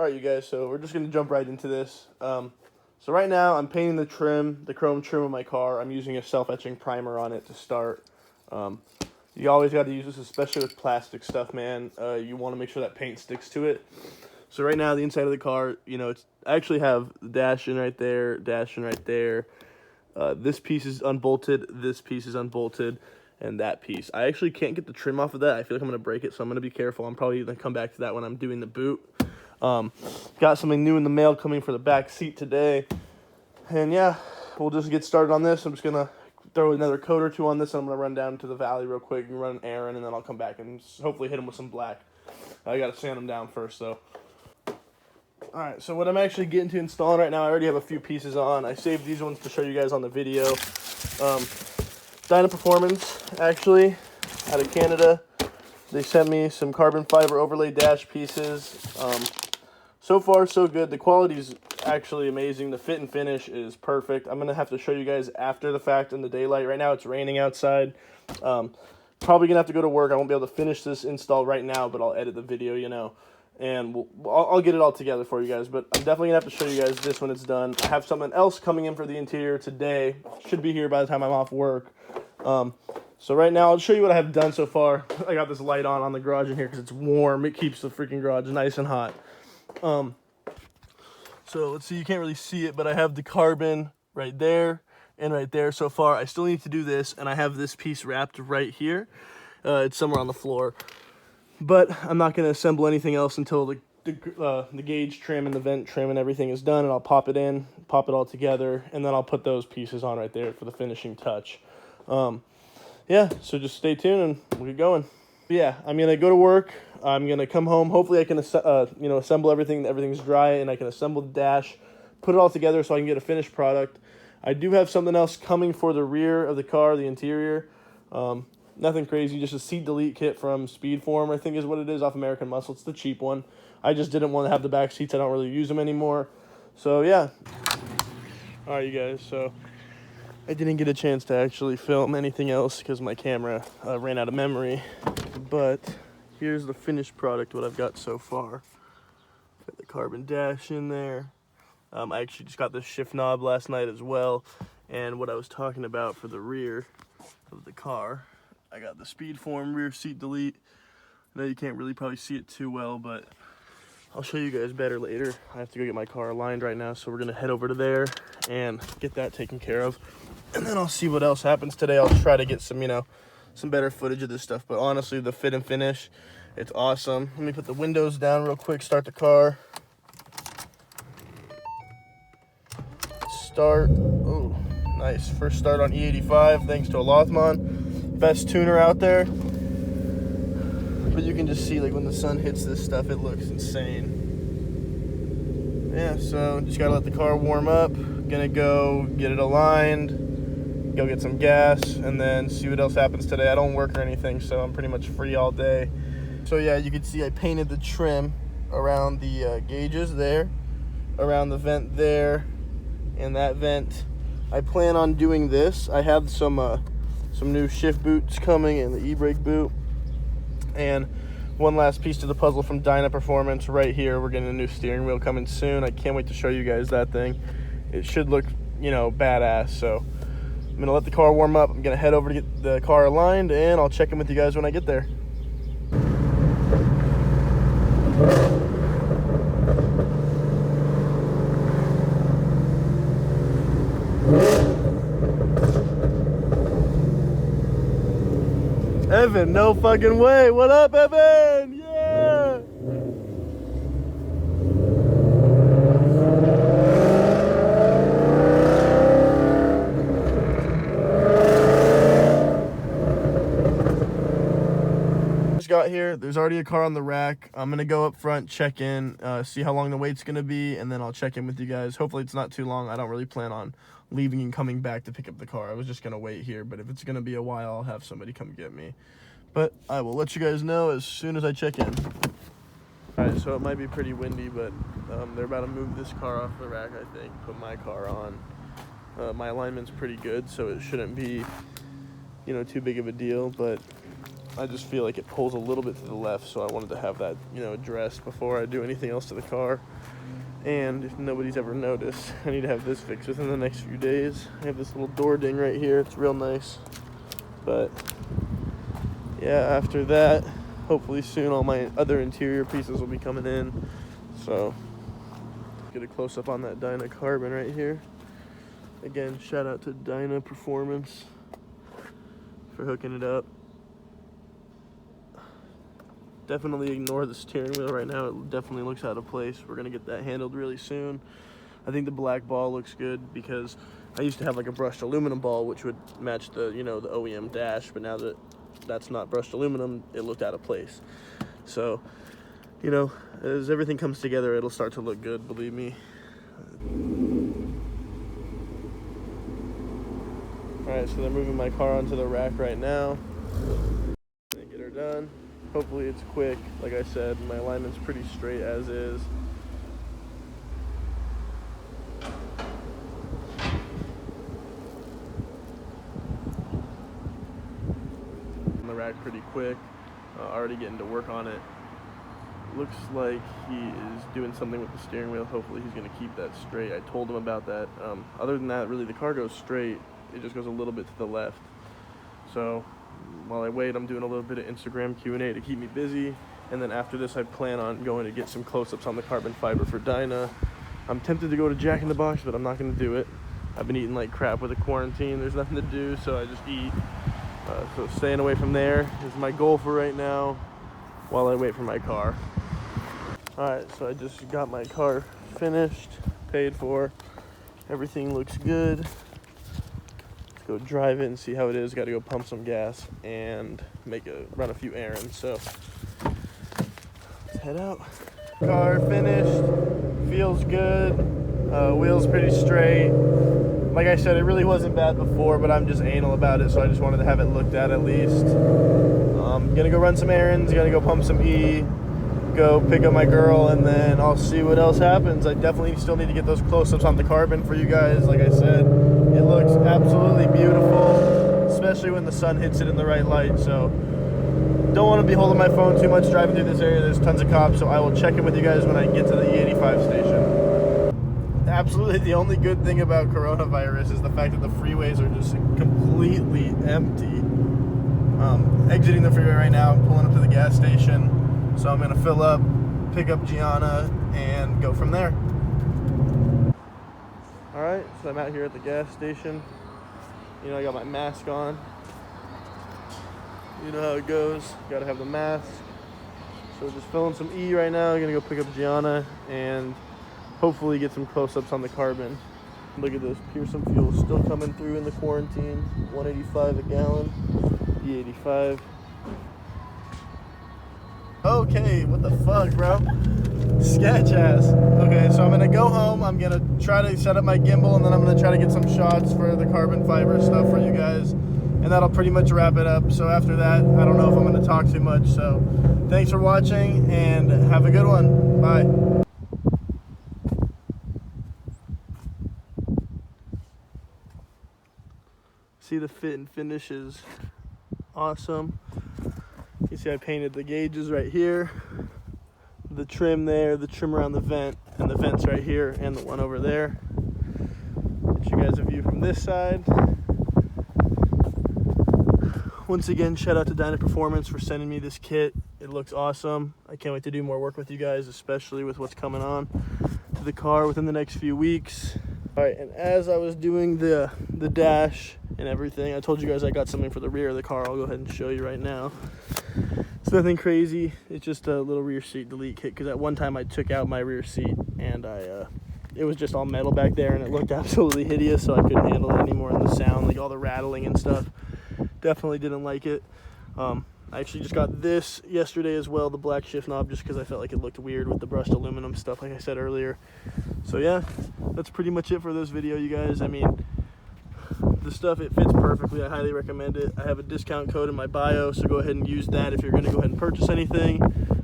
Alright, you guys, so we're just going to jump right into this. So right now, I'm painting the trim, the chrome trim of my car. I'm using a self-etching primer on it to start. You always got to use this, especially with plastic stuff, man. You want to make sure that paint sticks to it. So right now, the inside of the car, I actually have the dash in right there, this piece is unbolted, this piece is unbolted, and that piece. I actually can't get the trim off of that. I feel like I'm going to break it, so I'm going to be careful. I'm probably going to come back to that when I'm doing the boot. Got something new in the mail coming for the back seat today. And yeah, we'll just get started on this. I'm just going to throw another coat or two on this, and I'm going to run down to the valley real quick and run an errand, and then I'll come back and hopefully hit them with some black. I got to sand them down first, though. Alright, so what I'm actually getting to installing right now, I already have a few pieces on. I saved these ones to show you guys on the video. Dyna Performance, actually, out of Canada. They sent me some carbon fiber overlay dash pieces. So far, so good. The quality's actually amazing. The fit and finish is perfect. I'm going to have to show you guys after the fact in the daylight. Right now, it's raining outside. Probably going to have to go to work. I won't be able to finish this install right now, but I'll edit the video, and I'll get it all together for you guys. But I'm definitely going to have to show you guys this when it's done. I have something else coming in for the interior today. Should be here by the time I'm off work. So right now, I'll show you what I have done so far. I got this light on the garage in here because it's warm. It keeps the freaking garage nice and hot. So let's see, you can't really see it, but I have the carbon right there and right there so far. I still need to do this, and I have this piece wrapped right here. It's somewhere on the floor. But I'm not going to assemble anything else until the gauge trim and the vent trim and everything is done, and I'll pop it in, pop it all together, and then I'll put those pieces on right there for the finishing touch. Yeah, so just stay tuned and we'll get going. Yeah, I'm going to go to work. I'm going to come home. Hopefully I can assemble everything. Everything's dry, and I can assemble the dash, put it all together so I can get a finished product. I do have something else coming for the rear of the car, the interior. Nothing crazy, just a seat delete kit from Speedform, I think is what it is, off American Muscle. It's the cheap one. I just didn't want to have the back seats. I don't really use them anymore. So, yeah. All right, you guys, so I didn't get a chance to actually film anything else because my camera ran out of memory. But here's the finished product, what I've got so far. Got the carbon dash in there. I actually just got the shift knob last night as well. And what I was talking about for the rear of the car, I got the Speedform rear seat delete. I know you can't really probably see it too well, but I'll show you guys better later. I have to go get my car aligned right now, so we're gonna head over to there and get that taken care of. And then I'll see what else happens today. I'll try to get some, some better footage of this stuff. But honestly, the fit and finish, it's awesome. Let me put the windows down real quick, start the car. Start. Oh, nice. First start on E85, thanks to a Lothmon. Best tuner out there. But you can just see, like, when the sun hits this stuff, it looks insane. Yeah, so just gotta let the car warm up. Gonna go get it aligned, go get some gas, and then see what else happens today. I don't work or anything, so I'm pretty much free all day. So yeah, you can see I painted the trim around the gauges there, around the vent there, and that vent. I plan on doing this. I have some new shift boots coming and the e-brake boot. And one last piece to the puzzle from Dyna Performance right here. We're getting a new steering wheel coming soon. I can't wait to show you guys that thing. It should look, badass. So I'm going to let the car warm up. I'm going to head over to get the car aligned, and I'll check in with you guys when I get there. Evan, no fucking way. What up, Evan? Yeah. Just got here. There's already a car on the rack. I'm going to go up front, check in, see how long the wait's going to be, and then I'll check in with you guys. Hopefully it's not too long. I don't really plan on leaving and coming back to pick up the car. I was just going to wait here, but if it's going to be a while, I'll have somebody come get me. But I will let you guys know as soon as I check in. Alright, so it might be pretty windy, but they're about to move this car off the rack, I think, put my car on. My alignment's pretty good, so it shouldn't be, too big of a deal, but I just feel like it pulls a little bit to the left, so I wanted to have that, you know, addressed before I do anything else to the car. And if nobody's ever noticed, I need to have this fixed within the next few days. I have this little door ding right here. It's real nice. But yeah, after that, hopefully soon all my other interior pieces will be coming in. So get a close up on that Dyna carbon right here. Again, shout out to Dyna Performance for hooking it up. Definitely ignore the steering wheel right now. It definitely looks out of place. We're gonna get that handled really soon. I think the black ball looks good because I used to have like a brushed aluminum ball which would match the, you know, the OEM dash, but now that that's not brushed aluminum, it looked out of place. So, you know, as everything comes together, it'll start to look good, believe me. All right, so they're moving my car onto the rack right now. Get her done. Hopefully it's quick. Like I said, my alignment's pretty straight as is. On the rack pretty quick. Already getting to work on it. Looks like he is doing something with the steering wheel. Hopefully he's going to keep that straight. I told him about that. Other than that, really the car goes straight. It just goes a little bit to the left. So while I wait, I'm doing a little bit of Instagram Q&A to keep me busy. And then after this, I plan on going to get some close-ups on the carbon fiber for Dyna. I'm tempted to go to Jack in the Box, but I'm not going to do it. I've been eating like crap with the quarantine. There's nothing to do, so I just eat. So staying away from there is my goal for right now while I wait for my car. Alright, so I just got my car finished, paid for. Everything looks good. Go drive it and see how it is. Got to go pump some gas and run a few errands. So let's head out. Car finished. Feels good. Wheels pretty straight. Like I said, it really wasn't bad before, but I'm just anal about it, so I just wanted to have it looked at least. Gonna go run some errands. Gonna go pump some E. Go pick up my girl, and then I'll see what else happens. I definitely still need to get those close-ups on the carbon for you guys. Like I said, it looks absolutely beautiful, especially when the sun hits it in the right light. So don't want to be holding my phone too much driving through this area. There's tons of cops, so I will check in with you guys when I get to the E85 station. Absolutely the only good thing about coronavirus is the fact that the freeways are just completely empty. Exiting the freeway right now, pulling up to the gas station. So I'm gonna fill up, pick up Gianna, and go from there. All right, so I'm out here at the gas station. You know, I got my mask on. You know how it goes, gotta have the mask. So just filling some E right now. I'm gonna go pick up Gianna and hopefully get some close-ups on the carbon. Look at this, Pearson fuel still coming through in the quarantine. 185 a gallon, E85. Okay, what the fuck, bro? Sketch ass. Okay, so I'm gonna go home. I'm gonna try to set up my gimbal, and then I'm gonna try to get some shots for the carbon fiber stuff for you guys, and that'll pretty much wrap it up. So after that, I don't know if I'm gonna talk too much. So thanks for watching, and have a good one. Bye. See, the fit and finish is awesome. You see I painted the gauges right here, the trim there, the trim around the vent, and the vents right here, and the one over there. Get you guys a view from this side. Once again, shout out to Dyna Performance for sending me this kit. It looks awesome. I can't wait to do more work with you guys, especially with what's coming on to the car within the next few weeks. All right, and as I was doing the dash and everything, I told you guys I got something for the rear of the car. I'll go ahead and show you right now. It's nothing crazy. It's just a little rear seat delete kit, because at one time I took out my rear seat and it was just all metal back there, and it looked absolutely hideous, so I couldn't handle it anymore, and the sound, like all the rattling and stuff. Definitely didn't like it. I actually just got this yesterday as well, the black shift knob, just because I felt like it looked weird with the brushed aluminum stuff, like I said earlier. So yeah, that's pretty much it for this video, you guys. I mean, the stuff, it fits perfectly. I highly recommend it. I have a discount code in my bio, so go ahead and use that if you're going to go ahead and purchase anything.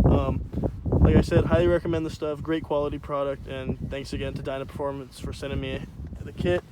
Like I said, highly recommend the stuff. Great quality product, and thanks again to Dyna Performance for sending me the kit.